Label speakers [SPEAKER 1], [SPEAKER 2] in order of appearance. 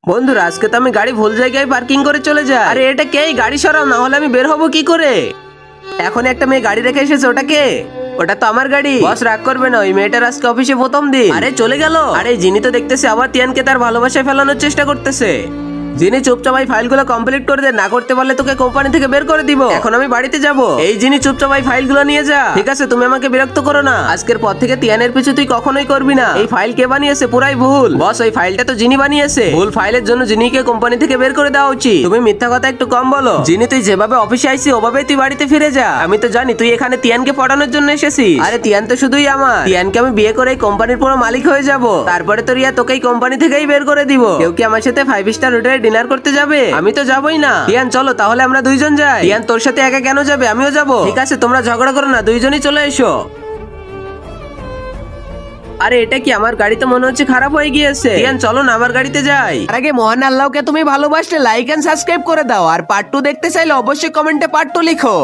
[SPEAKER 1] বন্ধুরা আজকে তো আমি গাড়ি ভুল জায়গায় পার্কিং করে চলে যাই। আরে এটা কে? গাড়ি সরাও, না হলে আমি বের হবো কি করে? এখন একটা মেয়ে গাড়ি রেখে এসেছে, ওটা কে? ওটা তো আমার গাড়ি। বস রাগ করবে না, ওই মেয়েটার আজকে অফিসে প্রথম দিন। আরে চলে গেল। আরে যিনি তো দেখতেছে আবার তিয়ানকে তার ভালোবাসায় ফেলানোর চেষ্টা করতেছে। যিনি চুপচাপ এই ফাইলগুলো কমপ্লিট করে দে, না করতে পারলে তোকে কোম্পানি থেকে বের করে দিব। এখন আমি বাড়িতে যাব। এই যিনি চুপচাপ এই ফাইলগুলো নিয়ে যা। ঠিক আছে, তুমি আমাকে বিরক্ত করো না। আজকের পর থেকে তিয়ানের পিছু তুই কখনোই করবি না। এই ফাইল কে বানিয়েছে? পুরাই ভুল। বস ওই ফাইলটা তো যিনি বানিয়েছে। ভুল ফাইলের জন্য যিনিকে কোম্পানি থেকে বের করে দেওয়া উচিত। তুমি মিথ্যা কথা একটু কম বলো। যিনি তুই যেভাবে অফিসে আইছি ওভাবেই তুই বাড়িতে ফিরে যা। আমি তো জানি তুই এখানে তিয়ানকে পড়ানোর জন্য এসেছিস। আরে তিয়ান তো শুধুই আমার। তিয়ানকে আমি বিয়ে করে এই কোম্পানির পুরো মালিক হয়ে যাব। তারপরে তো রিয়া তোকে এই কোম্পানি থেকেই বের করে দিব। কেউ কি আমার সাথে 5 স্টার হোটেলে ডিনার করতে যাবে? আমি তো যাবই না। তিয়ান চলো তাহলে আমরা দুইজন যাই। তিয়ান তোর সাথে একা কেন যাবে? আমিও যাব। ঠিক আছে তোমরা ঝগড়া করো না, দুইজনই চলে এসো। আরে এটা কি? আমার গাড়ি তো মনে হচ্ছে খারাপ হয়ে গিয়েছে। তিয়ান চলো না আমার গাড়িতে যাই। আর আগে মহান আল্লাহকে তুমি ভালোবাসলে লাইক এন্ড সাবস্ক্রাইব করে দাও। আর পার্ট 2 দেখতে চাইলে অবশ্যই কমেন্টে পার্ট 2 লিখো।